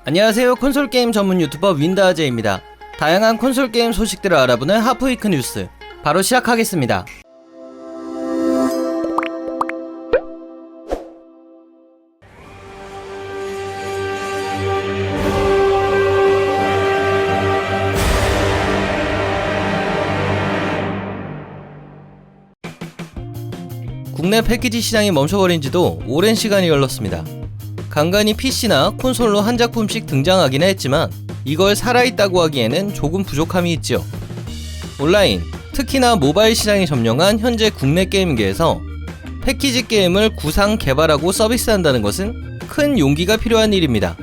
안녕하세요. 콘솔게임 전문 유튜버 윈다하제입니다. 다양한 콘솔게임 소식들을 알아보는 하프위크 뉴스 바로 시작하겠습니다. 국내 패키지 시장이 멈춰버린 지도 오랜 시간이 흘렀습니다. 간간히 PC나 콘솔로 한 작품씩 등장하기는 했지만 이걸 살아있다고 하기에는 조금 부족함이 있죠. 온라인, 특히나 모바일 시장이 점령한 현재 국내 게임계에서 패키지 게임을 구상 개발하고 서비스한다는 것은 큰 용기가 필요한 일입니다.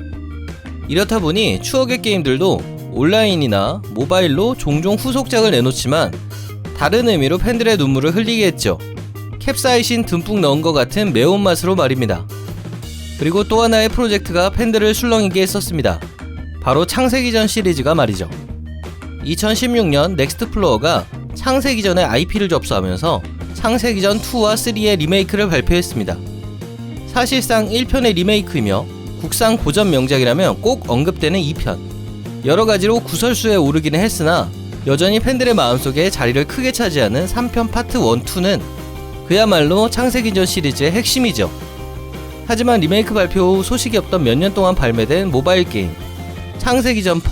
이렇다 보니 추억의 게임들도 온라인이나 모바일로 종종 후속작을 내놓지만 다른 의미로 팬들의 눈물을 흘리게 했죠. 캡사이신 듬뿍 넣은 것 같은 매운맛으로 말입니다. 그리고 또 하나의 프로젝트가 팬들을 술렁이게 했었습니다. 바로 창세기전 시리즈가 말이죠. 2016년 넥스트플로어가 창세기전의 IP를 접수하면서 창세기전 2와 3의 리메이크를 발표했습니다. 사실상 1편의 리메이크이며 국산 고전 명작이라면 꼭 언급되는 2편. 여러가지로 구설수에 오르기는 했으나 여전히 팬들의 마음속에 자리를 크게 차지하는 3편 파트 1, 2는 그야말로 창세기전 시리즈의 핵심이죠. 하지만 리메이크 발표 후 소식이 없던 몇 년 동안 발매된 모바일 게임 창세기전 4,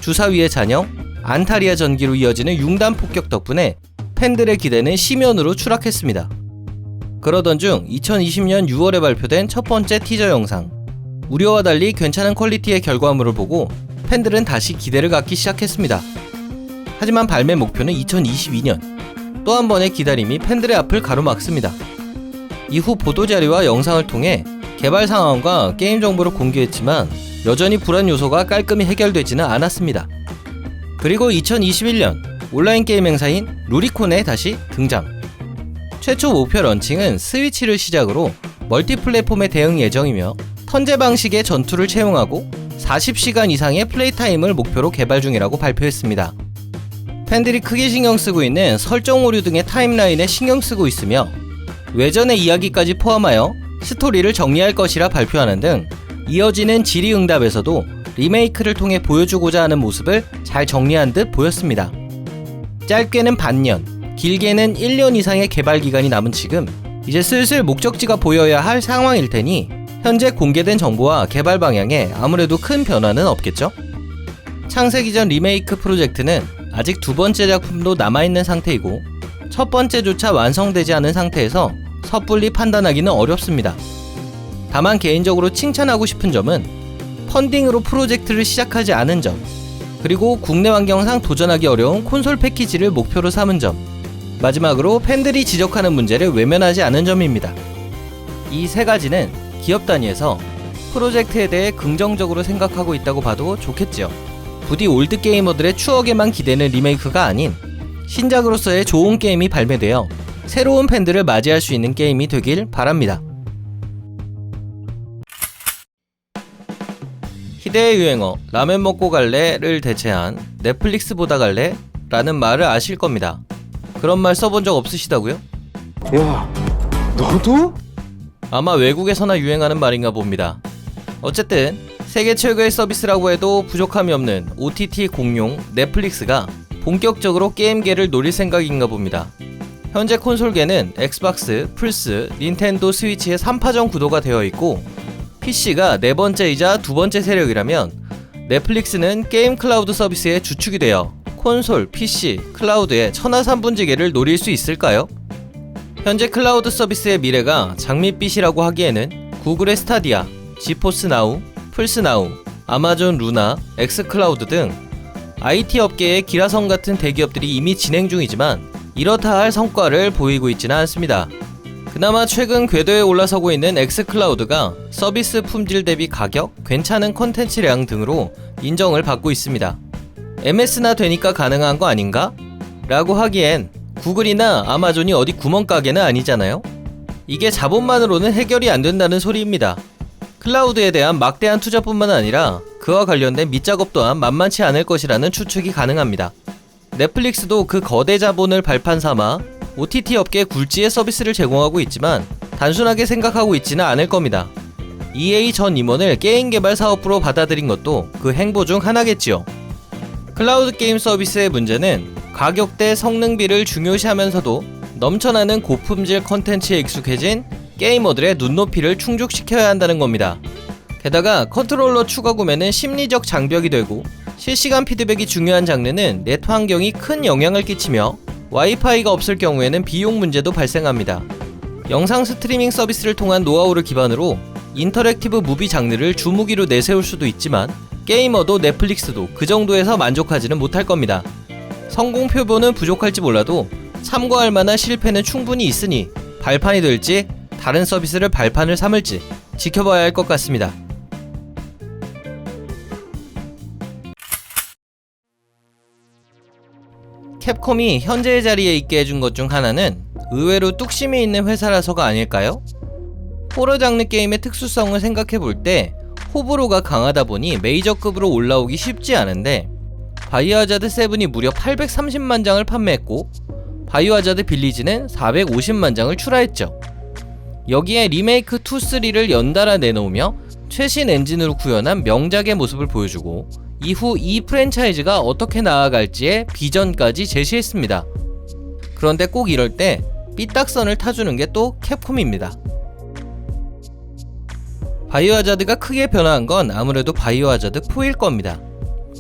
주사위의 잔영, 안타리아 전기로 이어지는 융단 폭격 덕분에 팬들의 기대는 심연으로 추락했습니다. 그러던 중 2020년 6월에 발표된 첫 번째 티저 영상, 우려와 달리 괜찮은 퀄리티의 결과물을 보고 팬들은 다시 기대를 갖기 시작했습니다. 하지만 발매 목표는 2022년. 또 한 번의 기다림이 팬들의 앞을 가로막습니다. 이후 보도자료와 영상을 통해 개발 상황과 게임 정보를 공개했지만 여전히 불안 요소가 깔끔히 해결되지는 않았습니다. 그리고 2021년 온라인 게임 행사인 루리콘에 다시 등장. 최초 목표 런칭은 스위치를 시작으로 멀티 플랫폼에 대응 예정이며 턴제 방식의 전투를 채용하고 40시간 이상의 플레이 타임을 목표로 개발 중이라고 발표했습니다. 팬들이 크게 신경 쓰고 있는 설정 오류 등의 타임라인에 신경 쓰고 있으며 외전의 이야기까지 포함하여 스토리를 정리할 것이라 발표하는 등 이어지는 질의응답에서도 리메이크를 통해 보여주고자 하는 모습을 잘 정리한 듯 보였습니다. 짧게는 반년, 길게는 1년 이상의 개발 기간이 남은 지금 이제 슬슬 목적지가 보여야 할 상황일 테니 현재 공개된 정보와 개발 방향에 아무래도 큰 변화는 없겠죠? 창세기전 리메이크 프로젝트는 아직 두 번째 작품도 남아있는 상태이고 첫 번째조차 완성되지 않은 상태에서 섣불리 판단하기는 어렵습니다. 다만 개인적으로 칭찬하고 싶은 점은 펀딩으로 프로젝트를 시작하지 않은 점, 그리고 국내 환경상 도전하기 어려운 콘솔 패키지를 목표로 삼은 점, 마지막으로 팬들이 지적하는 문제를 외면하지 않은 점입니다. 이 세 가지는 기업 단위에서 프로젝트에 대해 긍정적으로 생각하고 있다고 봐도 좋겠지요. 부디 올드 게이머들의 추억에만 기대는 리메이크가 아닌 신작으로서의 좋은 게임이 발매되어 새로운 팬들을 맞이할 수 있는 게임이 되길 바랍니다. 희대의 유행어 라면 먹고 갈래를 대체한 넷플릭스 보다 갈래? 라는 말을 아실 겁니다. 그런 말 써본 적 없으시다고요? 야, 너도? 아마 외국에서나 유행하는 말인가 봅니다. 어쨌든 세계 최고의 서비스라고 해도 부족함이 없는 OTT 공용 넷플릭스가 본격적으로 게임계를 노릴 생각인가 봅니다. 현재 콘솔계는 엑스박스, 플스, 닌텐도 스위치의 3파전 구도가 되어 있고 PC가 네 번째이자 두 번째 세력이라면 넷플릭스는 게임 클라우드 서비스의 주축이 되어 콘솔, PC, 클라우드의 천하삼분지계를 노릴 수 있을까요? 현재 클라우드 서비스의 미래가 장밋빛이라고 하기에는 구글의 스타디아, 지포스 나우, 플스 나우, 아마존 루나, 엑스클라우드 등 IT 업계의 기라성 같은 대기업들이 이미 진행 중이지만 이렇다 할 성과를 보이고 있지는 않습니다. 그나마 최근 궤도에 올라서고 있는 엑스클라우드가 서비스 품질 대비 가격, 괜찮은 컨텐츠량 등으로 인정을 받고 있습니다. MS나 되니까 가능한 거 아닌가? 라고 하기엔 구글이나 아마존이 어디 구멍가게는 아니잖아요? 이게 자본만으로는 해결이 안 된다는 소리입니다. 클라우드에 대한 막대한 투자뿐만 아니라 그와 관련된 밑작업 또한 만만치 않을 것이라는 추측이 가능합니다. 넷플릭스도 그 거대 자본을 발판 삼아 OTT 업계 굴지의 서비스를 제공하고 있지만 단순하게 생각하고 있지는 않을 겁니다. EA 전 임원을 게임 개발 사업부로 받아들인 것도 그 행보 중 하나겠지요. 클라우드 게임 서비스의 문제는 가격대 성능비를 중요시하면서도 넘쳐나는 고품질 컨텐츠에 익숙해진 게이머들의 눈높이를 충족시켜야 한다는 겁니다. 게다가 컨트롤러 추가 구매는 심리적 장벽이 되고 실시간 피드백이 중요한 장르는 네트 환경이 큰 영향을 끼치며 와이파이가 없을 경우에는 비용 문제도 발생합니다. 영상 스트리밍 서비스를 통한 노하우를 기반으로 인터랙티브 무비 장르를 주무기로 내세울 수도 있지만 게이머도 넷플릭스도 그 정도에서 만족하지는 못할 겁니다. 성공 표본은 부족할지 몰라도 참고할 만한 실패는 충분히 있으니 발판이 될지 다른 서비스를 발판을 삼을지 지켜봐야 할 것 같습니다. 캡콤이 현재의 자리에 있게 해준 것 중 하나는 의외로 뚝심이 있는 회사라서가 아닐까요? 호러 장르 게임의 특수성을 생각해볼 때 호불호가 강하다 보니 메이저급으로 올라오기 쉽지 않은데 바이오하자드 7이 무려 830만 장을 판매했고 바이오하자드 빌리지는 450만 장을 출하했죠. 여기에 리메이크 2, 3를 연달아 내놓으며 최신 엔진으로 구현한 명작의 모습을 보여주고 이후 이 프랜차이즈가 어떻게 나아갈지의 비전까지 제시했습니다. 그런데 꼭 이럴 때 삐딱선을 타주는 게 또 캡콤입니다. 바이오하자드가 크게 변화한 건 아무래도 바이오하자드 4일 겁니다.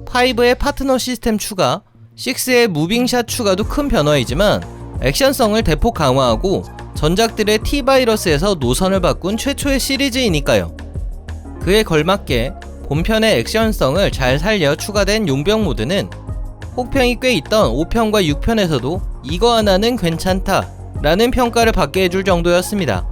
5의 파트너 시스템 추가, 6의 무빙샷 추가도 큰 변화이지만 액션성을 대폭 강화하고 전작들의 T-바이러스에서 노선을 바꾼 최초의 시리즈이니까요. 그에 걸맞게 본편의 액션성을 잘 살려 추가된 용병 모드는 혹평이 꽤 있던 5편과 6편에서도 이거 하나는 괜찮다 라는 평가를 받게 해줄 정도였습니다.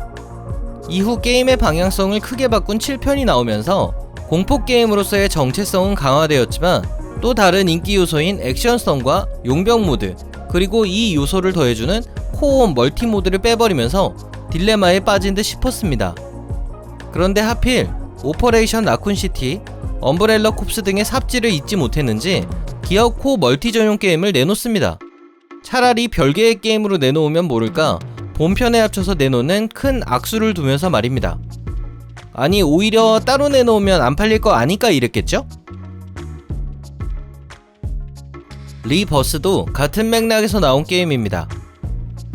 이후 게임의 방향성을 크게 바꾼 7편이 나오면서 공포게임으로서의 정체성은 강화되었지만 또 다른 인기 요소인 액션성과 용병 모드 그리고 이 요소를 더해주는 코어업 멀티 모드를 빼버리면서 딜레마에 빠진 듯 싶었습니다. 그런데 하필 오퍼레이션 라쿤시티, 엄브렐러 콥스 등의 삽질을 잊지 못했는지 기어 코어 멀티 전용 게임을 내놓습니다. 차라리 별개의 게임으로 내놓으면 모를까 본편에 합쳐서 내놓는 큰 악수를 두면서 말입니다. 아니 오히려 따로 내놓으면 안 팔릴 거 아니까 이랬겠죠? 리버스도 같은 맥락에서 나온 게임입니다.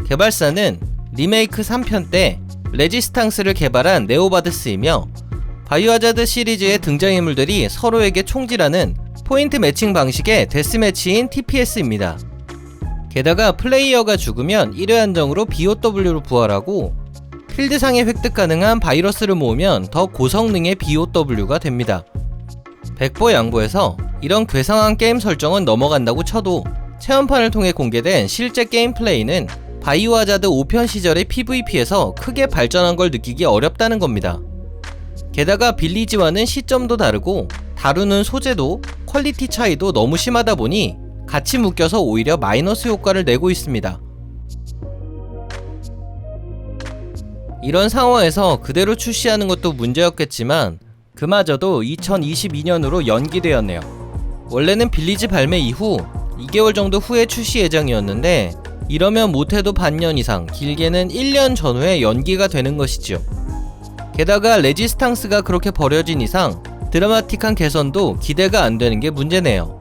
개발사는 리메이크 3편 때 레지스탕스를 개발한 네오바드스이며 바이오하자드 시리즈의 등장인물들이 서로에게 총질하는 포인트 매칭 방식의 데스매치인 TPS입니다. 게다가 플레이어가 죽으면 1회 한정으로 BOW로 부활하고 필드상에 획득 가능한 바이러스를 모으면 더 고성능의 BOW가 됩니다. 백보양보해서 이런 괴상한 게임 설정은 넘어간다고 쳐도 체험판을 통해 공개된 실제 게임 플레이는 바이오하자드 5편 시절의 PVP에서 크게 발전한 걸 느끼기 어렵다는 겁니다. 게다가 빌리지와는 시점도 다르고 다루는 소재도 퀄리티 차이도 너무 심하다 보니 같이 묶여서 오히려 마이너스 효과를 내고 있습니다. 이런 상황에서 그대로 출시하는 것도 문제였겠지만 그마저도 2022년으로 연기되었네요. 원래는 빌리지 발매 이후 2개월 정도 후에 출시 예정이었는데 이러면 못해도 반년 이상, 길게는 1년 전후에 연기가 되는 것이지요. 게다가 레지스탕스가 그렇게 버려진 이상 드라마틱한 개선도 기대가 안 되는 게 문제네요.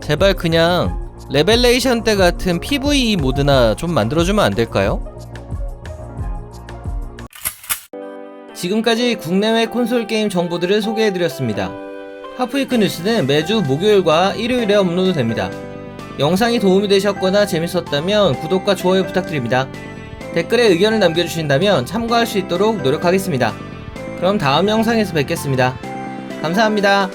제발 그냥 레벨레이션 때 같은 PVE 모드나 좀 만들어주면 안 될까요? 지금까지 국내외 콘솔 게임 정보들을 소개해드렸습니다. 하프위크 뉴스는 매주 목요일과 일요일에 업로드됩니다. 영상이 도움이 되셨거나 재밌었다면 구독과 좋아요 부탁드립니다. 댓글에 의견을 남겨주신다면 참고할 수 있도록 노력하겠습니다. 그럼 다음 영상에서 뵙겠습니다. 감사합니다.